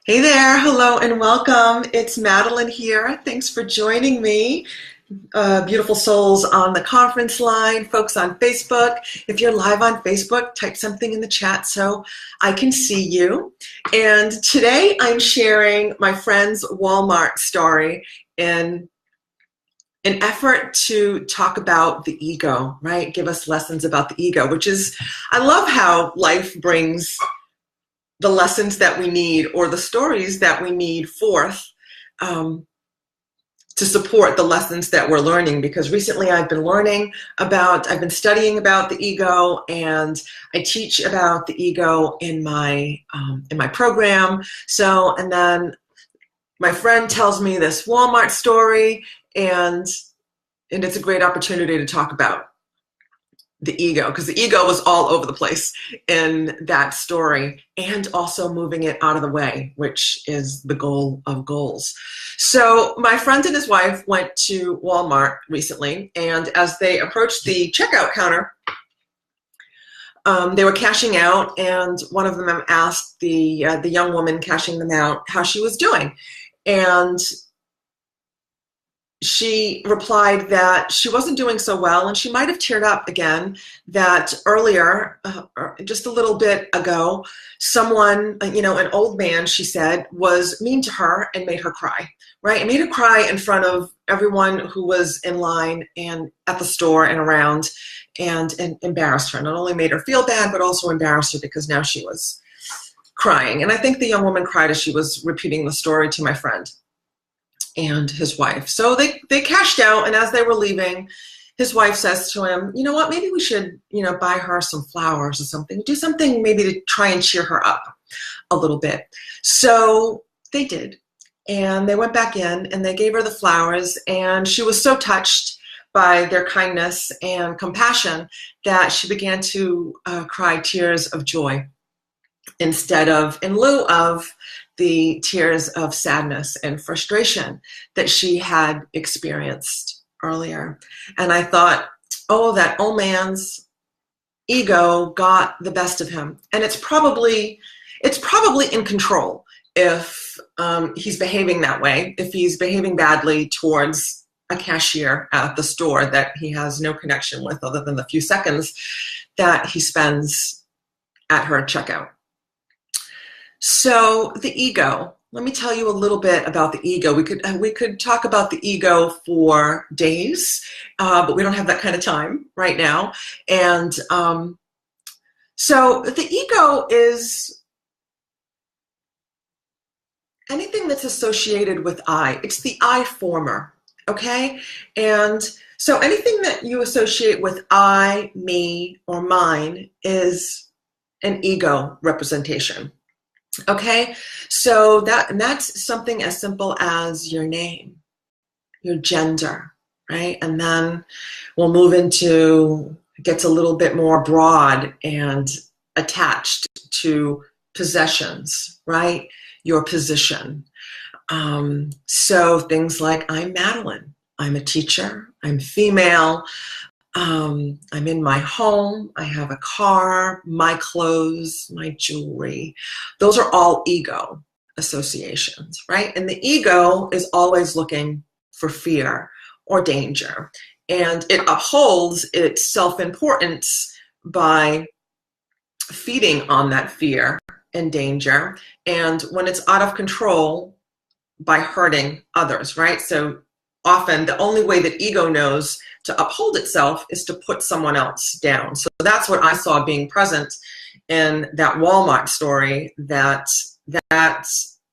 Hey there, hello and welcome. It's Madeline here. Thanks for joining me. Beautiful souls on the conference line, folks on Facebook. If you're live on Facebook, type something in the chat so I can see you. And today I'm sharing my friend's Walmart story in an effort to talk about the ego, right? Give us lessons about the ego, which is, I love how life brings the lessons that we need or the stories that we need forth to support the lessons that we're learning, because recently I've been studying about the ego, and I teach about the ego in my program. So, and then my friend tells me this Walmart story, and it's a great opportunity to talk about the ego, because the ego was all over the place in that story, and also moving it out of the way, which is the goal of goals. So my friend and his wife went to Walmart recently, and as they approached the checkout counter, they were cashing out, and one of them asked the young woman cashing them out how she was doing, and she replied that she wasn't doing so well, and she might have teared up again, that earlier, just a little bit ago, someone, an old man, she said, was mean to her and made her cry, right? And made her cry in front of everyone who was in line and at the store and around, and embarrassed her. Not only made her feel bad, but also embarrassed her, because now she was crying. And I think the young woman cried as she was repeating the story to my friend and his wife. So they cashed out, and as they were leaving, his wife says to him, you know what, maybe we should, buy her some flowers or something, do something maybe to try and cheer her up a little bit. So they did, and they went back in and they gave her the flowers, and she was so touched by their kindness and compassion that she began to cry tears of joy in lieu of the tears of sadness and frustration that she had experienced earlier. And I thought, oh, that old man's ego got the best of him. And it's probably in control if he's behaving that way, if he's behaving badly towards a cashier at the store that he has no connection with other than the few seconds that he spends at her checkout. So the ego, let me tell you a little bit about the ego. We could talk about the ego for days, but we don't have that kind of time right now. And so the ego is anything that's associated with I. It's the I former, okay? And so anything that you associate with I, me, or mine is an ego representation. Okay, so that's something as simple as your name, your gender, right? And then we'll move into, it gets a little bit more broad and attached to possessions, right? Your position. So things like, I'm Madeline, I'm a teacher, I'm female, I'm in my home, I have a car, my clothes, my jewelry. Those are all ego associations, right? And the ego is always looking for fear or danger. And it upholds its self-importance by feeding on that fear and danger. And when it's out of control, by hurting others, right? So often the only way that ego knows to uphold itself is to put someone else down. So that's what I saw being present in that Walmart story, that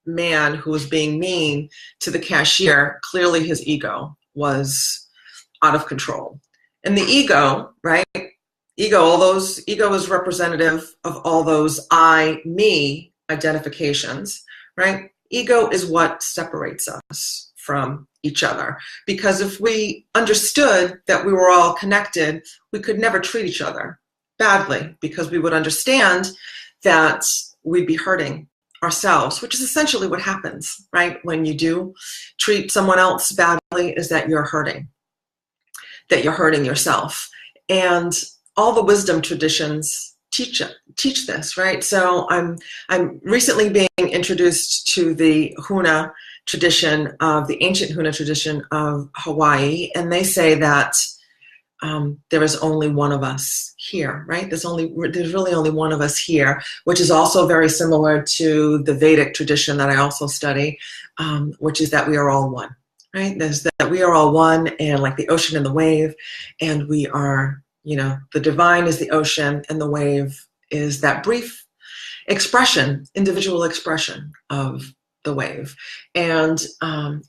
man who was being mean to the cashier, clearly his ego was out of control. And the ego, right? Ego is representative of all those I, me identifications, right? Ego is what separates us from each other. Because if we understood that we were all connected, we could never treat each other badly, because we would understand that we'd be hurting ourselves, which is essentially what happens, right? When you do treat someone else badly, is that you're hurting yourself. And all the wisdom traditions teach this, right? So I'm recently being introduced to the Huna tradition of the ancient Huna tradition of Hawaii, and they say that there is only one of us here, right? There's really only one of us here, which is also very similar to the Vedic tradition that I also study, which is that we are all one, right? There's that we are all one, and like the ocean and the wave, and we are, the divine is the ocean, and the wave is that brief expression, individual expression of the wave. And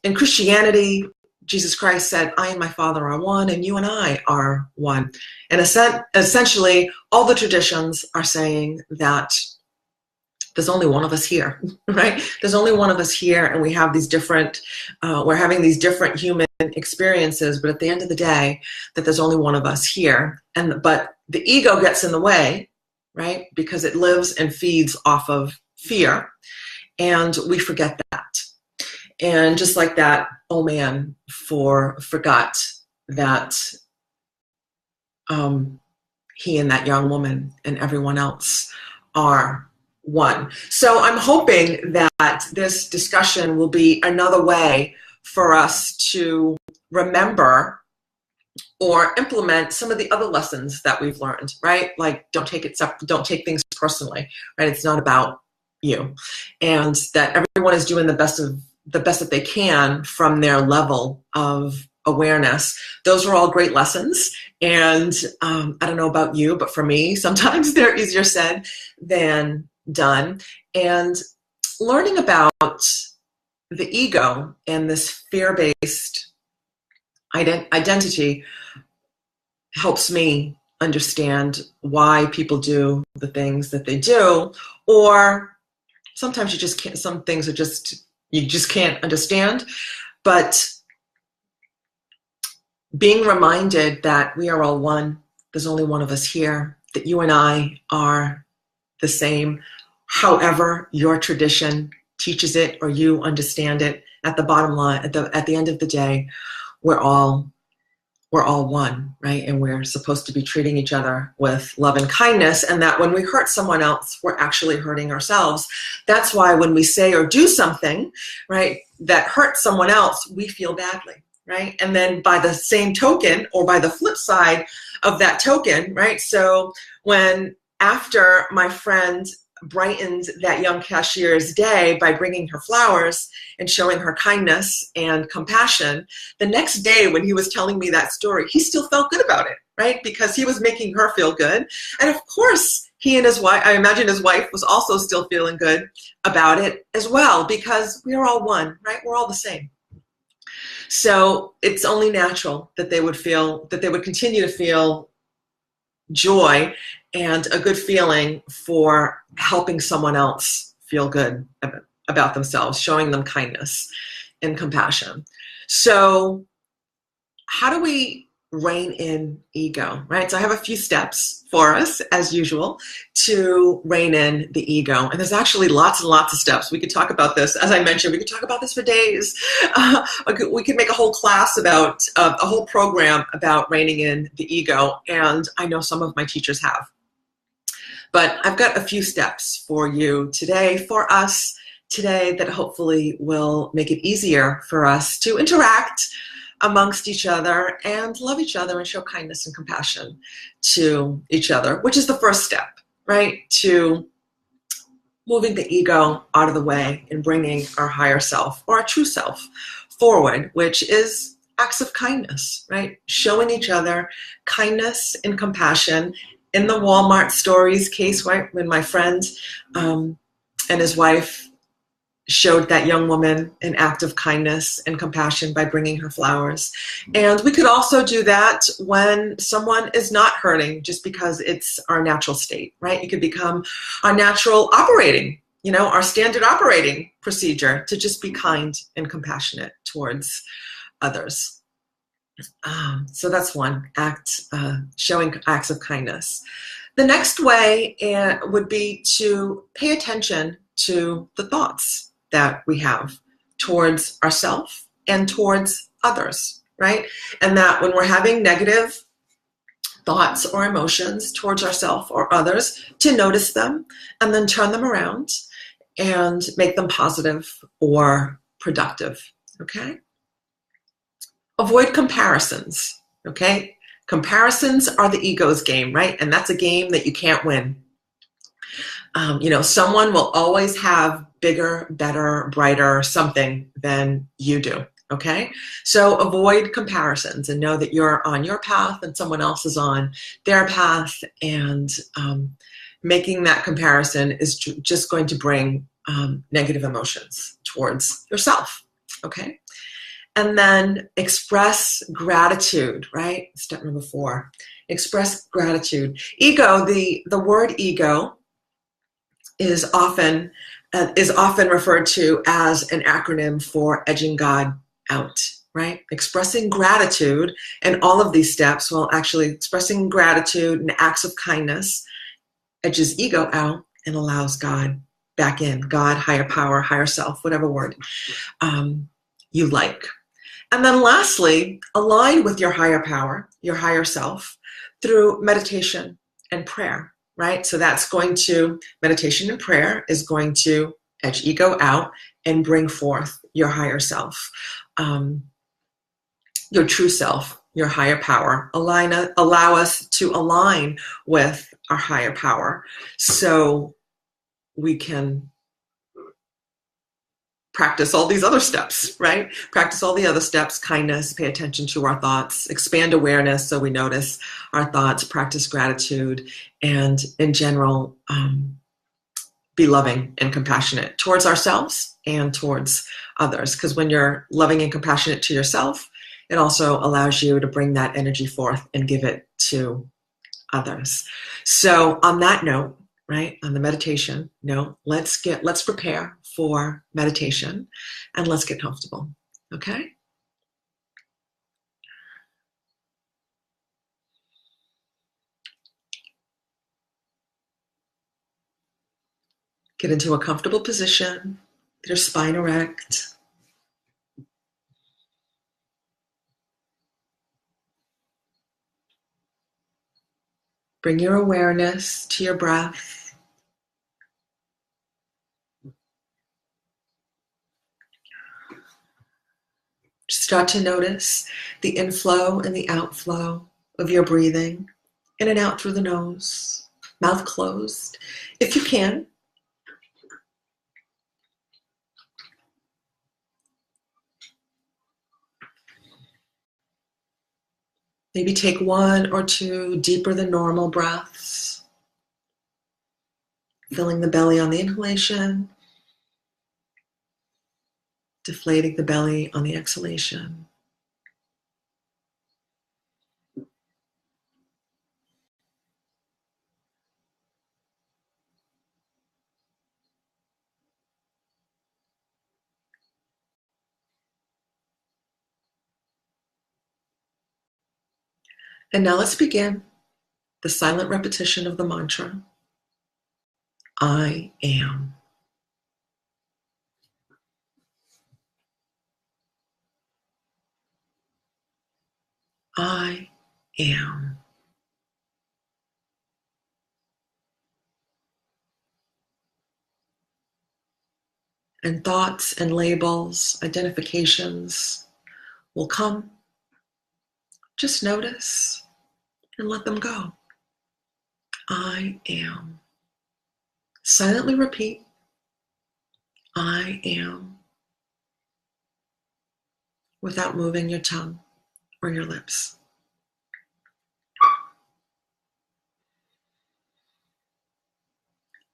in Christianity, Jesus Christ said, I and my Father are one, and you and I are one. And essentially, all the traditions are saying that there's only one of us here, right? There's only one of us here, and we have these different, we're having these different human experiences, but at the end of the day, that there's only one of us here. But the ego gets in the way, right? Because it lives and feeds off of fear, and we forget that. And just like that old man forgot that he and that young woman and everyone else are one. So I'm hoping that this discussion will be another way for us to remember or implement some of the other lessons that we've learned, right? Like don't take things personally, right? It's not about you, and that everyone is doing the best that they can from their level of awareness. Those are all great lessons, and I don't know about you, but for me, sometimes they're easier said than done. And learning about the ego and this fear-based identity helps me understand why people do the things that they do, or sometimes you just can't, some things are just, you just can't understand. But being reminded that we are all one, there's only one of us here, that you and I are the same, however your tradition teaches it or you understand it, at the bottom line, at the end of the day, we're all one, right? And we're supposed to be treating each other with love and kindness, and that when we hurt someone else, we're actually hurting ourselves. That's why when we say or do something, right, that hurts someone else, we feel badly, right? And then by the same token, or by the flip side of that token, right? So when after my friend brightened that young cashier's day by bringing her flowers and showing her kindness and compassion, the next day when he was telling me that story, he still felt good about it, right? Because he was making her feel good. And of course, he and his wife, I imagine his wife was also still feeling good about it as well, because we are all one, right? We're all the same. So it's only natural that they would continue to feel joy and a good feeling for helping someone else feel good about themselves, showing them kindness and compassion. So how do we rein in ego, right? So I have a few steps for us, as usual, to rein in the ego. And there's actually lots and lots of steps. We could talk about this. As I mentioned, we could talk about this for days. We could make a whole class about, a whole program about reining in the ego. And I know some of my teachers have. But I've got a few steps for you today, for us today, that hopefully will make it easier for us to interact amongst each other and love each other and show kindness and compassion to each other, which is the first step, right? To moving the ego out of the way and bringing our higher self or our true self forward, which is acts of kindness, right? Showing each other kindness and compassion. In the Walmart stories case, right, when my friend and his wife showed that young woman an act of kindness and compassion by bringing her flowers. And we could also do that when someone is not hurting, just because it's our natural state, right? It could become our natural operating, our standard operating procedure to just be kind and compassionate towards others. So that's one act, showing acts of kindness. The next way would be to pay attention to the thoughts that we have towards ourselves and towards others, right? And that when we're having negative thoughts or emotions towards ourselves or others, to notice them and then turn them around and make them positive or productive, okay? Avoid comparisons, okay? Comparisons are the ego's game, right? And that's a game that you can't win. Someone will always have bigger, better, brighter something than you do, okay? So avoid comparisons and know that you're on your path and someone else is on their path, and making that comparison is just going to bring negative emotions towards yourself, okay? And then express gratitude, right? Step number 4, express gratitude. Ego, the word ego is often referred to as an acronym for edging God out, right? Expressing gratitude and all of these steps, well, actually expressing gratitude and acts of kindness edges ego out and allows God back in. God, higher power, higher self, whatever word you like. And then lastly, align with your higher power, your higher self, through meditation and prayer, right? So meditation and prayer is going to edge ego out and bring forth your higher self, your true self, your higher power. Allow us to align with our higher power so we can practice all these other steps, right? Practice all the other steps: kindness, pay attention to our thoughts, expand awareness so we notice our thoughts, practice gratitude, and in general, be loving and compassionate towards ourselves and towards others. Because when you're loving and compassionate to yourself, it also allows you to bring that energy forth and give it to others. So on that note, right, on the meditation note, let's prepare for meditation and let's get comfortable, okay? Get into a comfortable position, get your spine erect. Bring your awareness to your breath. Start to notice the inflow and the outflow of your breathing, in and out through the nose, mouth closed, if you can. Maybe take 1 or 2 deeper than normal breaths, filling the belly on the inhalation, deflating the belly on the exhalation. And now let's begin the silent repetition of the mantra, I am. I am. And thoughts and labels, identifications will come. Just notice and let them go. I am. Silently repeat, I am, without moving your tongue or your lips.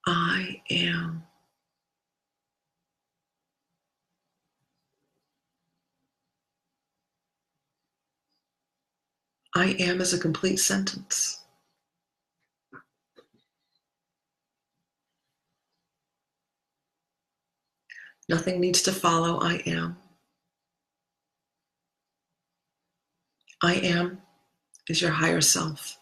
I am. I am is a complete sentence. Nothing needs to follow I am. I am is your higher self.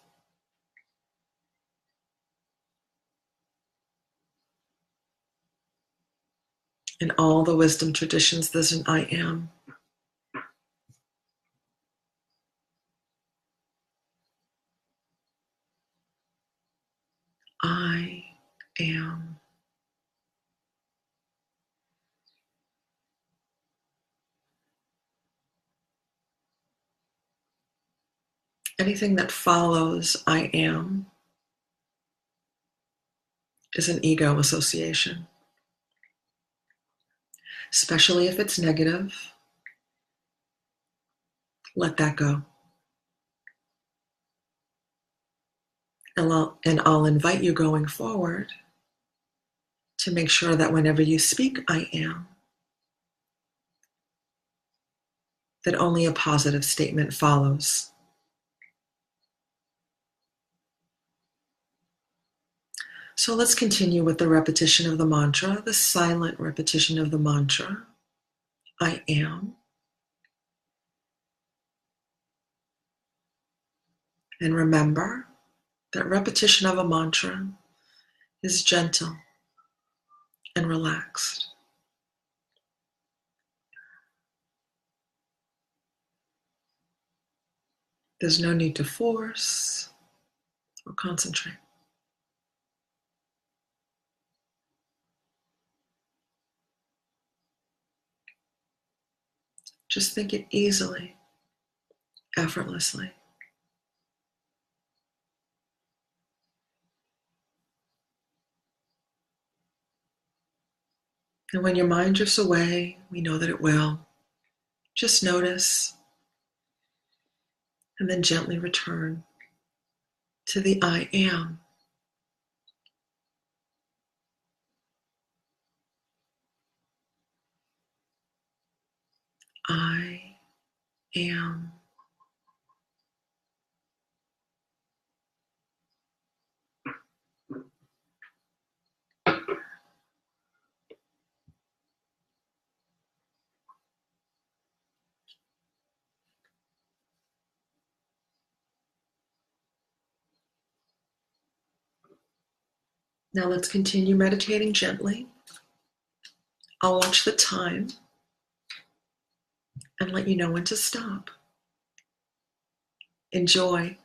In all the wisdom traditions, there's an I am. Anything that follows I am is an ego association, especially if it's negative. Let that go. And I'll invite you going forward to make sure that whenever you speak I am, that only a positive statement follows. So let's continue with the repetition of the mantra, the silent repetition of the mantra, I am. And remember that repetition of a mantra is gentle and relaxed. There's no need to force or concentrate. Just think it easily, effortlessly. And when your mind drifts away, we know that it will. Just notice and then gently return to the I am. I am. Now let's continue meditating gently. I'll watch the time and let you know when to stop. Enjoy.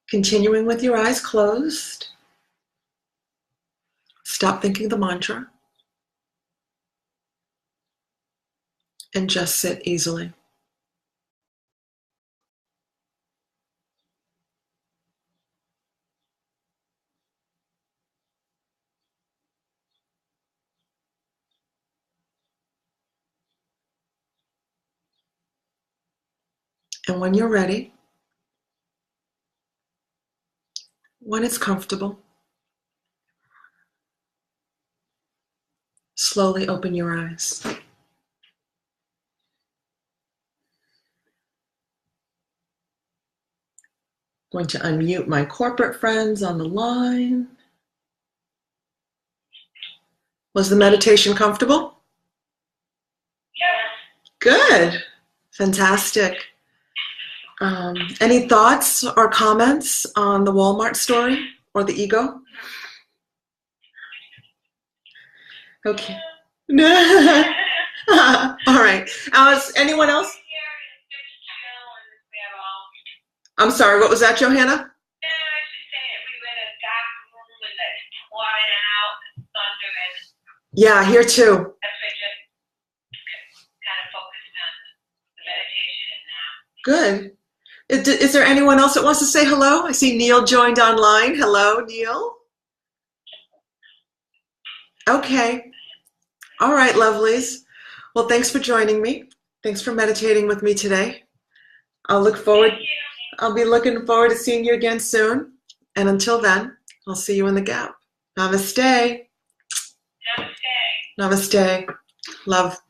Continuing with your eyes closed. Stop thinking the mantra and just sit easily. And when you're ready, when it's comfortable, slowly open your eyes. Going to unmute my corporate friends on the line. Was the meditation comfortable? Yes. Good. Fantastic. Any thoughts or comments on the Walmart story or the ego? Okay. All right. Anyone else? I'm sorry, what was that, Johanna? Yeah, here too. Good. Is there anyone else that wants to say hello? I see Neil joined online. Hello, Neil. Okay. All right, lovelies. Well, thanks for joining me. Thanks for meditating with me today. I'll be looking forward to seeing you again soon. And until then, I'll see you in the gap. Namaste. Namaste. Namaste. Love.